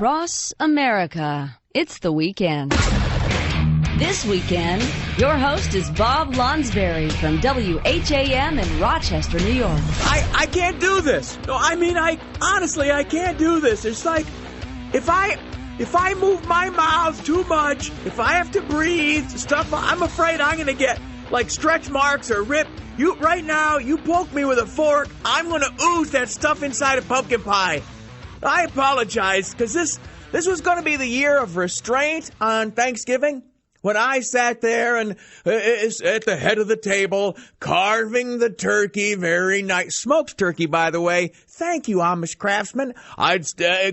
across America. It's the weekend. This weekend, your host is Bob Lonsberry from WHAM in Rochester, New York. I can't do this. No, I honestly can't do this. It's like, if I move my mouth too much, if I have to breathe, stuff, I'm afraid I'm going to get, like, stretch marks or rip. Right now, you poke me with a fork, I'm going to ooze that stuff inside a pumpkin pie. I apologize, because this was going to be the year of restraint on Thanksgiving, when I sat there and at the head of the table, carving the turkey, very nice. Smoked turkey, by the way. Thank you, Amish craftsman. I'd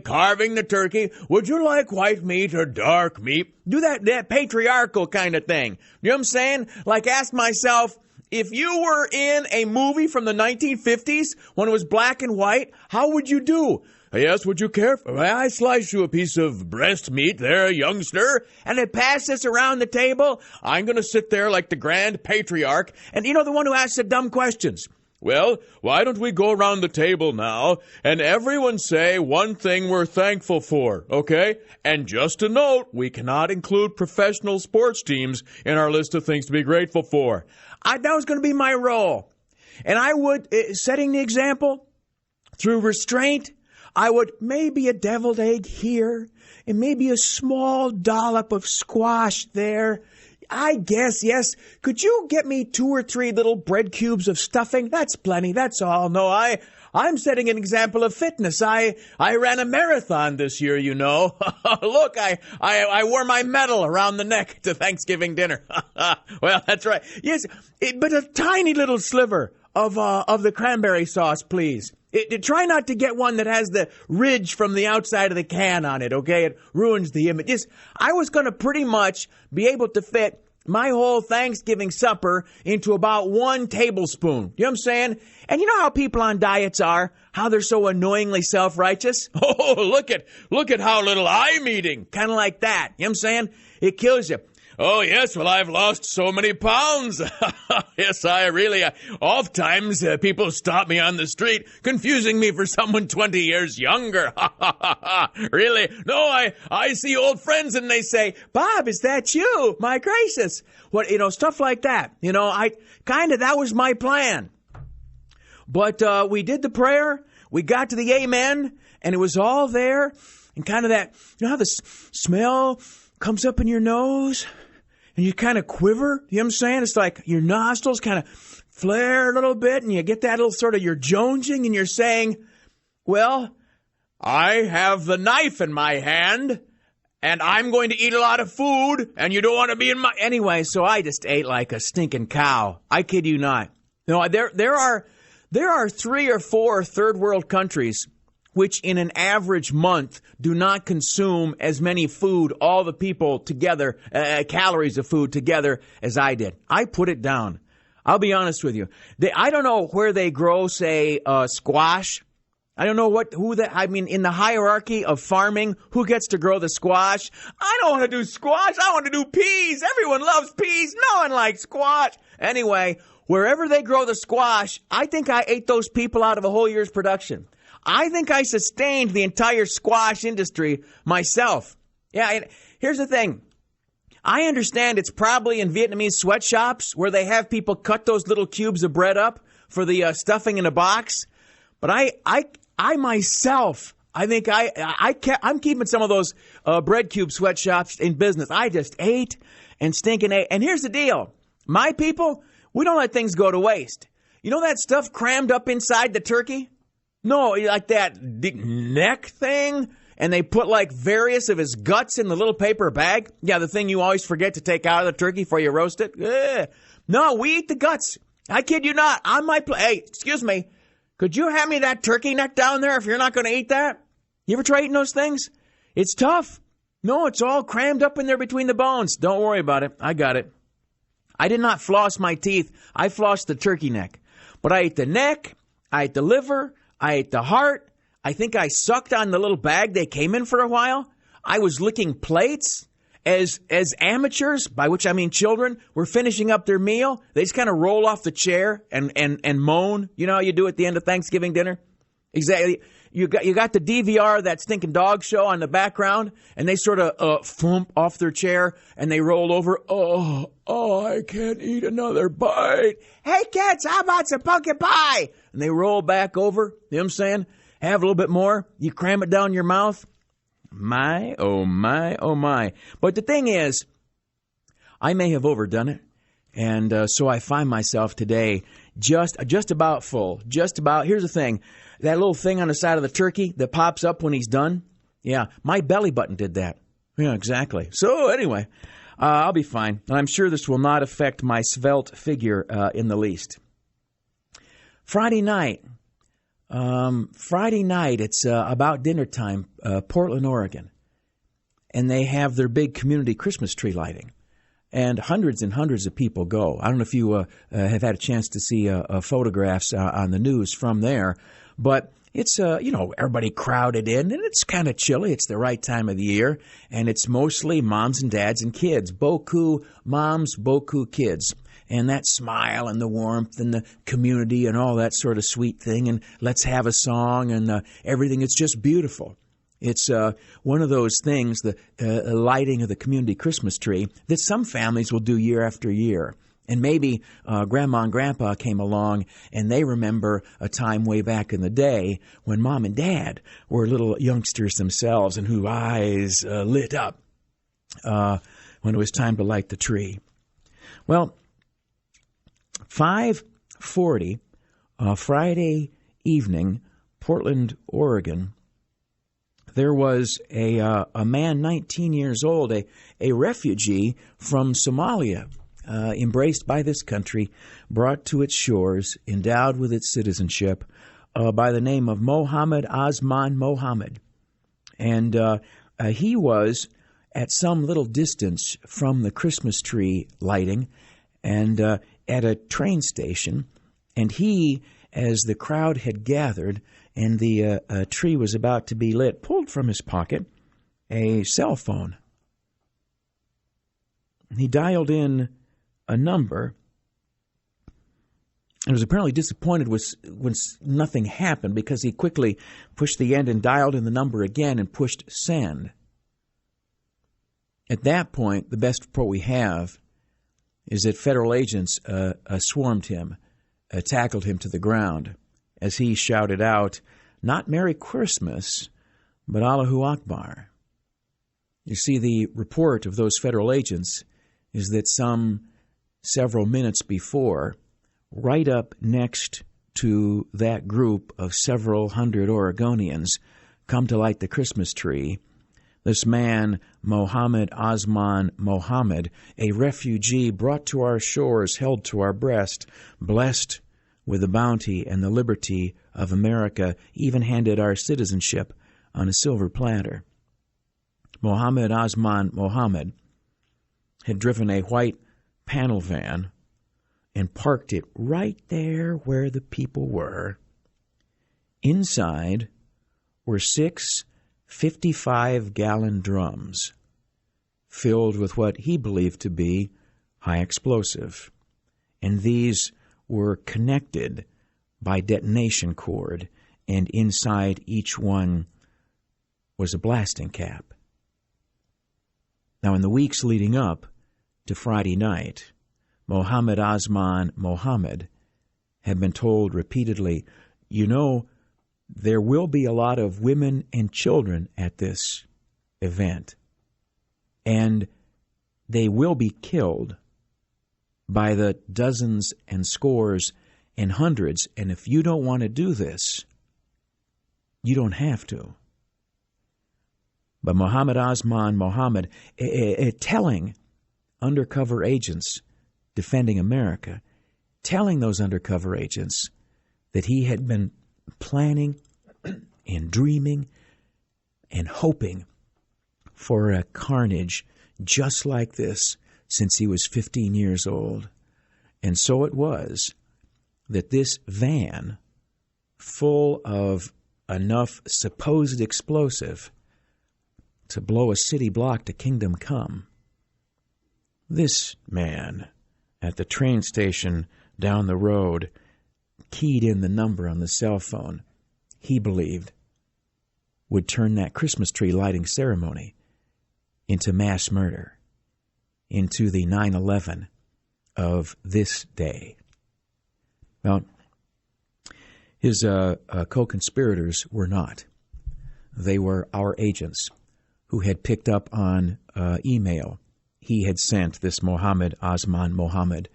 carving the turkey. Would you like white meat or dark meat? Do that patriarchal kind of thing. You know what I'm saying? Like, ask myself, if you were in a movie from the 1950s when it was black and white, how would you do? Yes, would you care? May I slice you a piece of breast meat there, youngster? And they pass this around the table. I'm going to sit there like the grand patriarch. And you know, the one who asks the dumb questions. Well, why don't we go around the table now and everyone say one thing we're thankful for, okay? And just a note, we cannot include professional sports teams in our list of things to be grateful for. That was going to be my role. And I would, setting the example through restraint, I would maybe a deviled egg here and maybe a small dollop of squash there. I guess, yes. Could you get me 2 or 3 little bread cubes of stuffing? That's plenty. That's all. No, I'm setting an example of fitness. I ran a marathon this year, you know. Look, I wore my medal around the neck to Thanksgiving dinner. Well, that's right. Yes, but a tiny little sliver of the cranberry sauce, please. Try not to get one that has the ridge from the outside of the can on it, okay? It ruins the image. I was going to pretty much be able to fit my whole Thanksgiving supper into about 1 tablespoon. You know what I'm saying? And you know how people on diets are? How they're so annoyingly self-righteous? Oh, look at how little I'm eating. Kind of like that. You know what I'm saying? It kills you. Oh, yes, well, I've lost so many pounds. Yes, oftentimes people stop me on the street, confusing me for someone 20 years younger. Really? No, I see old friends and they say, Bob, is that you? My gracious. What, stuff like that. That was my plan. But we did the prayer, we got to the amen, and it was all there, and kind of that, how the smell comes up in your nose? And you kind of quiver, you know what I'm saying? It's like your nostrils kind of flare a little bit, and you get that little sort of, you're jonesing, and you're saying, well, I have the knife in my hand, and I'm going to eat a lot of food, and you don't want to be in my... Anyway, so I just ate like a stinking cow. I kid you not. No, there are 3 or 4 third world countries which in an average month do not consume as many food, all the people together, calories of food together as I did. I put it down. I'll be honest with you. I don't know where they grow, say, squash. I don't know in the hierarchy of farming, who gets to grow the squash? I don't want to do squash. I want to do peas. Everyone loves peas. No one likes squash. Anyway, wherever they grow the squash, I think I ate those people out of a whole year's production. I think I sustained the entire squash industry myself. Yeah, here's the thing. I understand it's probably in Vietnamese sweatshops where they have people cut those little cubes of bread up for the stuffing in a box. But I myself, I think I'm keeping some of those bread cube sweatshops in business. I just ate and stinking ate. And here's the deal. My people, we don't let things go to waste. You know that stuff crammed up inside the turkey? No, like that neck thing, and they put like various of his guts in the little paper bag. Yeah, the thing you always forget to take out of the turkey before you roast it. No, we eat the guts. I kid you not. On my plate. Hey, excuse me. Could you hand me that turkey neck down there if you're not going to eat that? You ever try eating those things? It's tough. No, it's all crammed up in there between the bones. Don't worry about it. I got it. I did not floss my teeth. I flossed the turkey neck. But I ate the neck. I ate the liver. I ate the heart. I think I sucked on the little bag they came in for a while. I was licking plates as amateurs, by which I mean children, were finishing up their meal. They just kind of roll off the chair and moan. You know how you do at the end of Thanksgiving dinner? Exactly. you got the DVR, that stinking dog show on the background, and they sort of thump off their chair and they roll over. Oh, I can't eat another bite. Hey, kids, how about some pumpkin pie? And they roll back over. You know what I'm saying? Have a little bit more. You cram it down your mouth. My, oh my, oh my. But the thing is, I may have overdone it. And so I find myself today just about full. Just about. Here's the thing. That little thing on the side of the turkey that pops up when he's done. Yeah, my belly button did that. Yeah, exactly. So anyway, I'll be fine. And I'm sure this will not affect my svelte figure in the least. Friday night. It's about dinner time, Portland, Oregon. And they have their big community Christmas tree lighting. And hundreds of people go. I don't know if you have had a chance to see photographs on the news from there, but it's, everybody crowded in, and it's kind of chilly. It's the right time of the year, and it's mostly moms and dads and kids. Beaucoup moms, beaucoup kids. And that smile and the warmth and the community and all that sort of sweet thing, and let's have a song and everything. It's just beautiful. It's one of those things, the lighting of the community Christmas tree, that some families will do year after year. And maybe Grandma and Grandpa came along and they remember a time way back in the day when Mom and Dad were little youngsters themselves and whose eyes lit up when it was time to light the tree. Well, 5:40 Friday evening, Portland, Oregon. There was a man, 19 years old, a refugee from Somalia, embraced by this country, brought to its shores, endowed with its citizenship, by the name of Mohammed Osman Mohammed. And he was at some little distance from the Christmas tree lighting and at a train station. And he, as the crowd had gathered, and the tree was about to be lit, pulled from his pocket a cell phone. He dialed in a number and was apparently disappointed when nothing happened, because he quickly pushed the end and dialed in the number again and pushed send. At that point, the best report we have is that federal agents swarmed him, tackled him to the ground, as he shouted out, not Merry Christmas, but Allahu Akbar. You see, the report of those federal agents is that several minutes before, right up next to that group of several hundred Oregonians come to light the Christmas tree, this man, Mohammed Osman Mohammed, a refugee brought to our shores, held to our breast, blessed with the bounty and the liberty of America, even handed our citizenship on a silver platter. Mohammed Osman Mohammed had driven a white panel van and parked it right there where the people were. Inside were 6 55-gallon drums filled with what he believed to be high explosive, and these were connected by detonation cord, and inside each one was a blasting cap. Now, in the weeks leading up to Friday night, Mohammed Osman Mohammed had been told repeatedly, there will be a lot of women and children at this event, and they will be killed by the dozens and scores and hundreds, and if you don't want to do this, you don't have to. But Mohammed Osman Mohammed, telling undercover agents defending America, telling those undercover agents that he had been planning and dreaming and hoping for a carnage just like this since he was 15 years old. And so it was that this van, full of enough supposed explosive to blow a city block to kingdom come, this man at the train station down the road keyed in the number on the cell phone. He believed would turn that Christmas tree lighting ceremony into mass murder, into the 9/11 of this day. Well, his co-conspirators were not. They were our agents who had picked up on email he had sent, this Mohammed Osman Mohammed,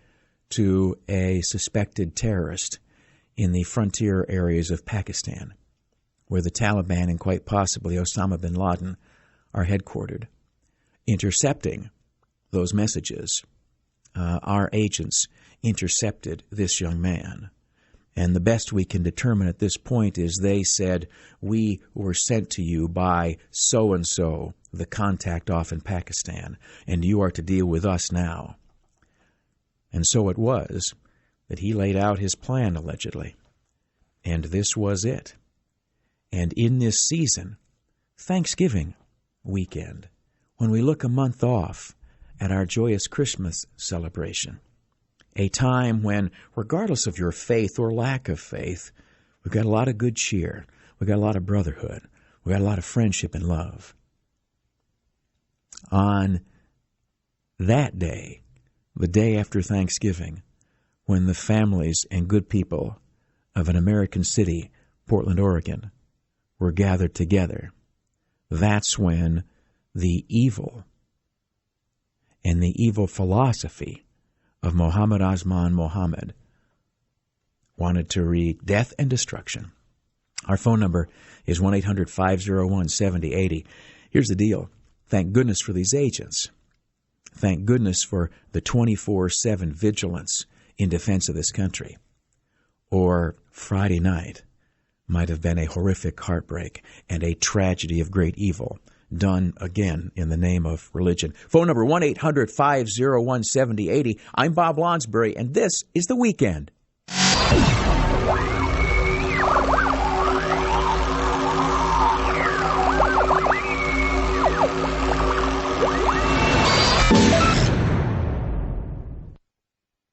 to a suspected terrorist in the frontier areas of Pakistan, where the Taliban and quite possibly Osama bin Laden are headquartered. Intercepting those messages, our agents intercepted this young man. And the best we can determine at this point is they said, we were sent to you by so-and-so, the contact off in Pakistan, and you are to deal with us now. And so it was that he laid out his plan, allegedly. And this was it. And in this season, Thanksgiving weekend, when we look a month off at our joyous Christmas celebration, a time when, regardless of your faith or lack of faith, we've got a lot of good cheer, we've got a lot of brotherhood, we've got a lot of friendship and love. On that day, the day after Thanksgiving, when the families and good people of an American city, Portland, Oregon, were gathered together, that's when the evil and the evil philosophy of Mohammed Osman Mohammed wanted to wreak death and destruction. Our phone number is 1-800-501-7080. Here's the deal. Thank goodness for these agents. Thank goodness for the 24/7 vigilance in defense of this country. Or Friday night might have been a horrific heartbreak and a tragedy of great evil, done again in the name of religion. Phone number 1-800-501-7080. I'm Bob Lonsberry, and this is The Weekend.